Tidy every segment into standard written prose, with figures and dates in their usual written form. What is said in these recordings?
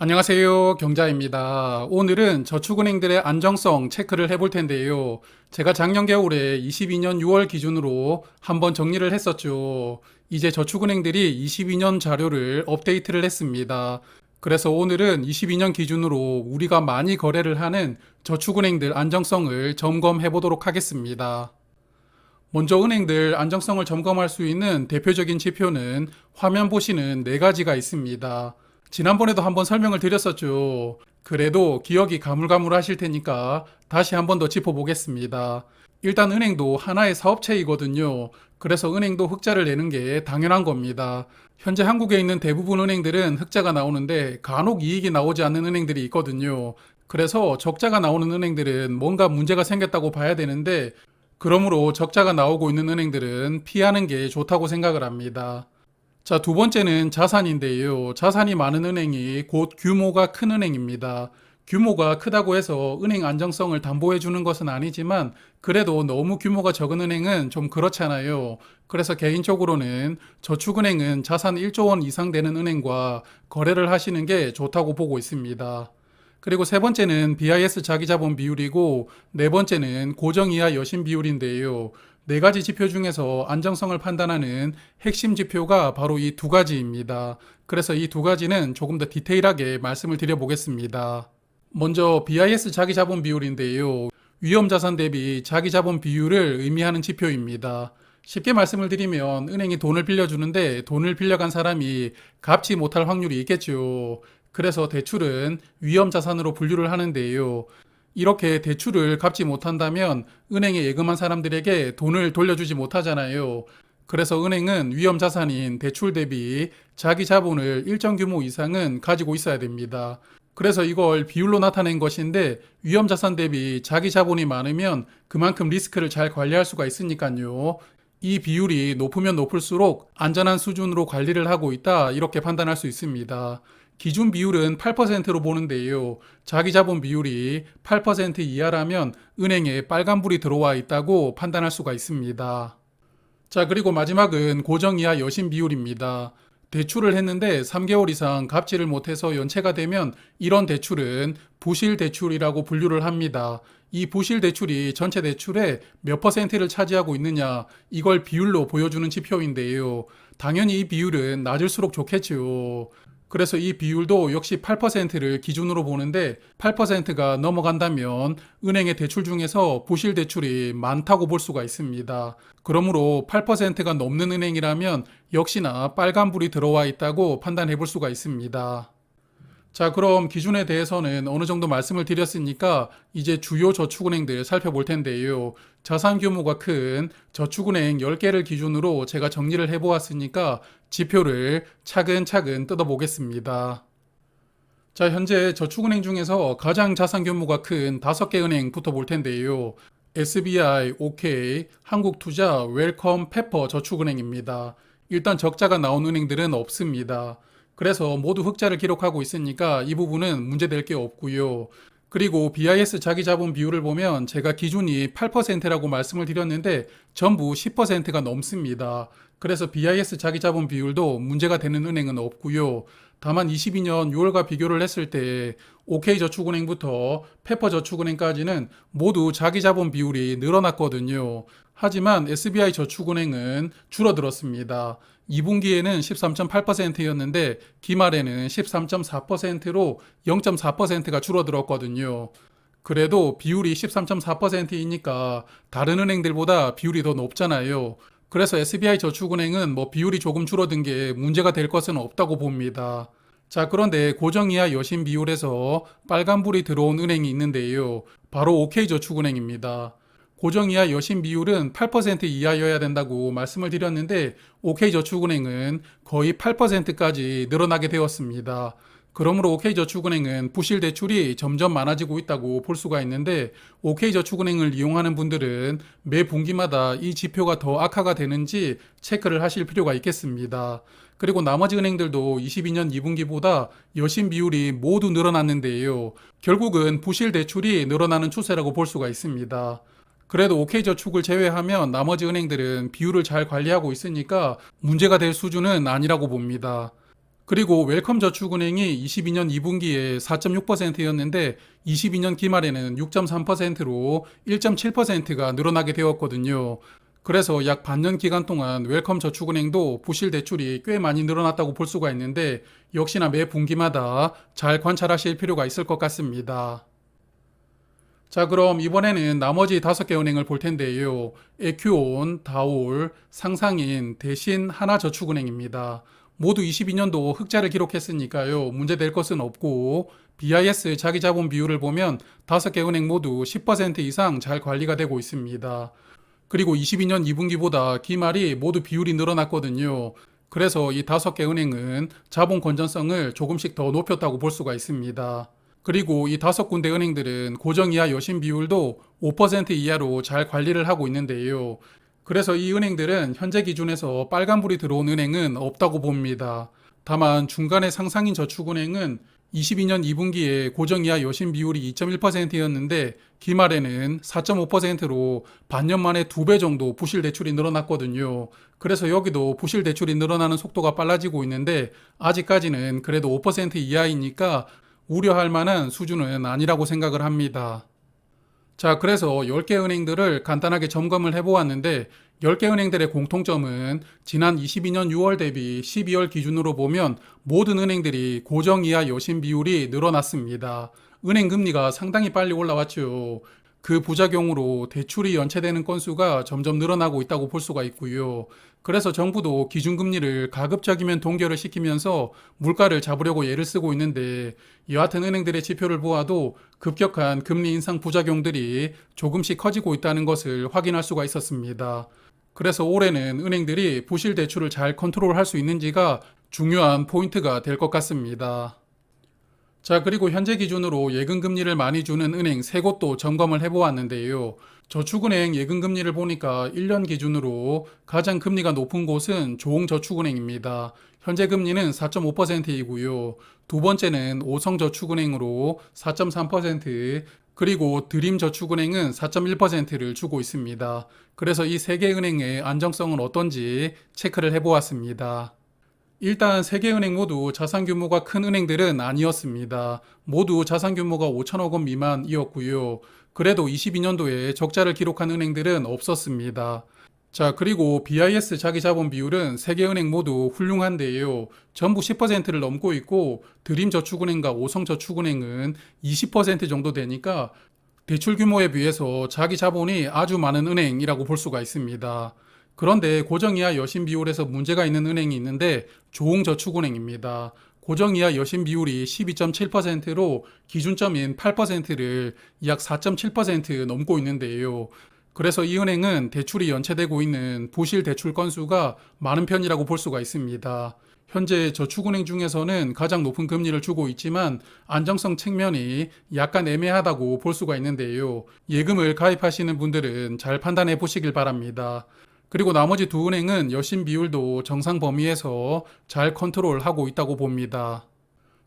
안녕하세요. 경자입니다. 오늘은 저축은행들의 안정성 체크를 해볼 텐데요. 제가 작년 겨울에 22년 6월 기준으로 한번 정리를 했었죠. 이제 저축은행들이 22년 자료를 업데이트를 했습니다. 그래서 오늘은 22년 기준으로 우리가 많이 거래를 하는 저축은행들 안정성을 점검해 보도록 하겠습니다. 먼저 은행들 안정성을 점검할 수 있는 대표적인 지표는 화면 보시는 네 가지가 있습니다. 지난번에도 한번 설명을 드렸었죠. 그래도 기억이 가물가물하실 테니까 다시 한번 더 짚어보겠습니다. 일단 은행도 하나의 사업체이거든요. 그래서 은행도 흑자를 내는 게 당연한 겁니다. 현재 한국에 있는 대부분 은행들은 흑자가 나오는데 간혹 이익이 나오지 않는 은행들이 있거든요. 그래서 적자가 나오는 은행들은 뭔가 문제가 생겼다고 봐야 되는데, 그러므로 적자가 나오고 있는 은행들은 피하는 게 좋다고 생각을 합니다. 자, 두 번째는 자산인데요. 자산이 많은 은행이 곧 규모가 큰 은행입니다. 규모가 크다고 해서 은행 안정성을 담보해 주는 것은 아니지만, 그래도 너무 규모가 적은 은행은 좀 그렇잖아요. 그래서 개인적으로는 저축은행은 자산 1조 원 이상 되는 은행과 거래를 하시는 게 좋다고 보고 있습니다. 그리고 세 번째는 BIS 자기자본 비율이고, 네 번째는 고정이하 여신 비율인데요. 네 가지 지표 중에서 안정성을 판단하는 핵심 지표가 바로 이 두 가지입니다. 그래서 이 두 가지는 조금 더 디테일하게 말씀을 드려보겠습니다. 먼저 BIS 자기자본 비율인데요. 위험자산 대비 자기자본 비율을 의미하는 지표입니다. 쉽게 말씀을 드리면 은행이 돈을 빌려주는데 돈을 빌려간 사람이 갚지 못할 확률이 있겠죠. 그래서 대출은 위험자산으로 분류를 하는데요. 이렇게 대출을 갚지 못한다면 은행에 예금한 사람들에게 돈을 돌려주지 못하잖아요. 그래서 은행은 위험자산인 대출 대비 자기 자본을 일정 규모 이상은 가지고 있어야 됩니다. 그래서 이걸 비율로 나타낸 것인데, 위험자산 대비 자기 자본이 많으면 그만큼 리스크를 잘 관리할 수가 있으니까요. 이 비율이 높으면 높을수록 안전한 수준으로 관리를 하고 있다, 이렇게 판단할 수 있습니다. 기준 비율은 8%로 보는데요. 자기 자본 비율이 8% 이하라면 은행에 빨간불이 들어와 있다고 판단할 수가 있습니다. 자, 그리고 마지막은 고정이하 여신 비율입니다. 대출을 했는데 3개월 이상 갚지를 못해서 연체가 되면 이런 대출은 부실 대출이라고 분류를 합니다. 이 부실 대출이 전체 대출의 몇 퍼센트를 차지하고 있느냐, 이걸 비율로 보여주는 지표인데요. 당연히 이 비율은 낮을수록 좋겠죠. 그래서 이 비율도 역시 8%를 기준으로 보는데, 8%가 넘어간다면 은행의 대출 중에서 부실 대출이 많다고 볼 수가 있습니다. 그러므로 8%가 넘는 은행이라면 역시나 빨간불이 들어와 있다고 판단해 볼 수가 있습니다. 자, 그럼 기준에 대해서는 어느 정도 말씀을 드렸으니까 이제 주요 저축은행들 살펴볼 텐데요. 자산 규모가 큰 저축은행 10개를 기준으로 제가 정리를 해보았으니까 지표를 차근차근 뜯어보겠습니다. 자, 현재 저축은행 중에서 가장 자산 규모가 큰 5개 은행부터 볼 텐데요. SBI, OK, 한국투자, 웰컴, 페퍼 저축은행입니다. 일단 적자가 나온 은행들은 없습니다. 그래서 모두 흑자를 기록하고 있으니까 이 부분은 문제될 게 없고요. 그리고 BIS 자기자본 비율을 보면 제가 기준이 8%라고 말씀을 드렸는데 전부 10%가 넘습니다. 그래서 BIS 자기자본 비율도 문제가 되는 은행은 없고요. 다만 22년 6월과 비교를 했을 때 OK저축은행부터 페퍼저축은행까지는 모두 자기자본 비율이 늘어났거든요. 하지만 SBI저축은행은 줄어들었습니다. 2분기에는 13.8%였는데 기말에는 13.4%로 0.4%가 줄어들었거든요. 그래도 비율이 13.4%이니까 다른 은행들보다 비율이 더 높잖아요. 그래서 SBI저축은행은 비율이 조금 줄어든 게 문제가 될 것은 없다고 봅니다. 자, 그런데 고정이하 여신 비율에서 빨간불이 들어온 은행이 있는데요. 바로 OK저축은행입니다. 고정이하 여신 비율은 8% 이하여야 된다고 말씀을 드렸는데 OK저축은행은 거의 8%까지 늘어나게 되었습니다. 그러므로 OK저축은행은 부실 대출이 점점 많아지고 있다고 볼 수가 있는데, OK저축은행을 이용하는 분들은 매 분기마다 이 지표가 더 악화가 되는지 체크를 하실 필요가 있겠습니다. 그리고 나머지 은행들도 22년 2분기보다 여신 비율이 모두 늘어났는데요. 결국은 부실 대출이 늘어나는 추세라고 볼 수가 있습니다. 그래도 OK저축을 제외하면 나머지 은행들은 비율을 잘 관리하고 있으니까 문제가 될 수준은 아니라고 봅니다. 그리고 웰컴저축은행이 22년 2분기에 4.6%였는데 22년 기말에는 6.3%로 1.7%가 늘어나게 되었거든요. 그래서 약 반년 기간 동안 웰컴저축은행도 부실 대출이 꽤 많이 늘어났다고 볼 수가 있는데 역시나 매 분기마다 잘 관찰하실 필요가 있을 것 같습니다. 자, 그럼 이번에는 나머지 5개 은행을 볼 텐데요. 에큐온, 다올, 상상인, 대신, 하나저축은행입니다. 모두 22년도 흑자를 기록했으니까요. 문제될 것은 없고 BIS 자기자본 비율을 보면 5개 은행 모두 10% 이상 잘 관리가 되고 있습니다. 그리고 22년 2분기보다 기말이 모두 비율이 늘어났거든요. 그래서 이 5개 은행은 자본 건전성을 조금씩 더 높였다고 볼 수가 있습니다. 그리고 이 5군데 은행들은 고정이하 여신 비율도 5% 이하로 잘 관리를 하고 있는데요. 그래서 이 은행들은 현재 기준에서 빨간불이 들어온 은행은 없다고 봅니다. 다만 중간에 상상인 저축은행은 22년 2분기에 고정이하 여신 비율이 2.1%였는데 기말에는 4.5%로 반년 만에 2배 정도 부실 대출이 늘어났거든요. 그래서 여기도 부실 대출이 늘어나는 속도가 빨라지고 있는데 아직까지는 그래도 5% 이하이니까 우려할 만한 수준은 아니라고 생각을 합니다. 자, 그래서 10개 은행들을 간단하게 점검을 해보았는데 10개 은행들의 공통점은 지난 22년 6월 대비 12월 기준으로 보면 모든 은행들이 고정 이하 여신 비율이 늘어났습니다. 은행 금리가 상당히 빨리 올라왔죠. 그 부작용으로 대출이 연체되는 건수가 점점 늘어나고 있다고 볼 수가 있고요. 그래서 정부도 기준금리를 가급적이면 동결을 시키면서 물가를 잡으려고 애를 쓰고 있는데 여하튼 은행들의 지표를 보아도 급격한 금리 인상 부작용들이 조금씩 커지고 있다는 것을 확인할 수가 있었습니다. 그래서 올해는 은행들이 부실 대출을 잘 컨트롤할 수 있는지가 중요한 포인트가 될 것 같습니다. 자, 그리고 현재 기준으로 예금금리를 많이 주는 은행 3곳도 점검을 해보았는데요. 저축은행 예금금리를 보니까 1년 기준으로 가장 금리가 높은 곳은 조홍저축은행입니다. 현재 금리는 4.5%이고요. 두 번째는 오성저축은행으로 4.3%, 그리고 드림저축은행은 4.1%를 주고 있습니다. 그래서 이 3개 은행의 안정성은 어떤지 체크를 해보았습니다. 일단 3개 은행 모두 자산 규모가 큰 은행들은 아니었습니다. 모두 자산 규모가 5천억 원 미만이었고요. 그래도 22년도에 적자를 기록한 은행들은 없었습니다. 자, 그리고 BIS 자기자본 비율은 3개 은행 모두 훌륭한데요. 전부 10%를 넘고 있고 드림저축은행과 오성저축은행은 20% 정도 되니까 대출 규모에 비해서 자기 자본이 아주 많은 은행이라고 볼 수가 있습니다. 그런데 고정이하 여신 비율에서 문제가 있는 은행이 있는데 조홍저축은행입니다. 고정이하 여신 비율이 12.7%로 기준점인 8%를 약 4.7% 넘고 있는데요. 그래서 이 은행은 대출이 연체되고 있는 부실 대출 건수가 많은 편이라고 볼 수가 있습니다. 현재 저축은행 중에서는 가장 높은 금리를 주고 있지만 안정성 측면이 약간 애매하다고 볼 수가 있는데요. 예금을 가입하시는 분들은 잘 판단해 보시길 바랍니다. 그리고 나머지 두 은행은 여신 비율도 정상 범위에서 잘 컨트롤하고 있다고 봅니다.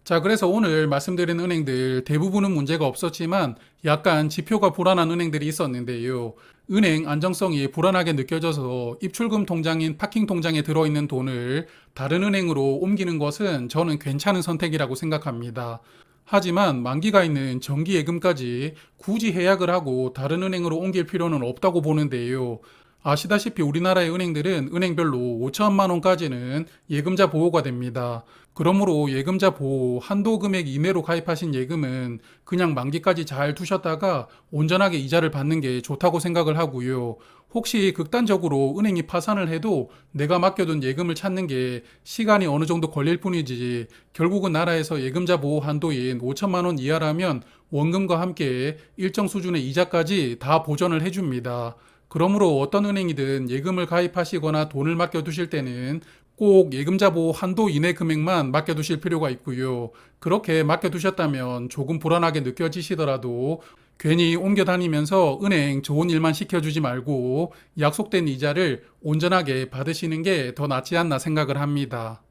자, 그래서 오늘 말씀드린 은행들 대부분은 문제가 없었지만 약간 지표가 불안한 은행들이 있었는데요. 은행 안정성이 불안하게 느껴져서 입출금 통장인 파킹 통장에 들어있는 돈을 다른 은행으로 옮기는 것은 저는 괜찮은 선택이라고 생각합니다. 하지만 만기가 있는 정기예금까지 굳이 해약을 하고 다른 은행으로 옮길 필요는 없다고 보는데요. 아시다시피 우리나라의 은행들은 은행별로 5천만 원까지는 예금자 보호가 됩니다. 그러므로 예금자 보호 한도 금액 이내로 가입하신 예금은 그냥 만기까지 잘 두셨다가 온전하게 이자를 받는 게 좋다고 생각을 하고요. 혹시 극단적으로 은행이 파산을 해도 내가 맡겨둔 예금을 찾는 게 시간이 어느 정도 걸릴 뿐이지 결국은 나라에서 예금자 보호 한도인 5천만 원 이하라면 원금과 함께 일정 수준의 이자까지 다 보전을 해줍니다. 그러므로 어떤 은행이든 예금을 가입하시거나 돈을 맡겨두실 때는 꼭 예금자 보호 한도 이내 금액만 맡겨두실 필요가 있고요. 그렇게 맡겨두셨다면 조금 불안하게 느껴지시더라도 괜히 옮겨 다니면서 은행 좋은 일만 시켜주지 말고 약속된 이자를 온전하게 받으시는 게 더 낫지 않나 생각을 합니다.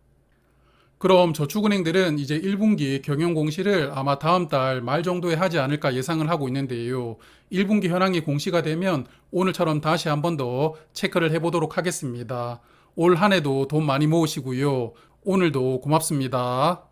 그럼 저축은행들은 이제 1분기 경영 공시를 아마 다음 달 말 정도에 하지 않을까 예상을 하고 있는데요. 1분기 현황이 공시가 되면 오늘처럼 다시 한 번 더 체크를 해보도록 하겠습니다. 올 한 해도 돈 많이 모으시고요. 오늘도 고맙습니다.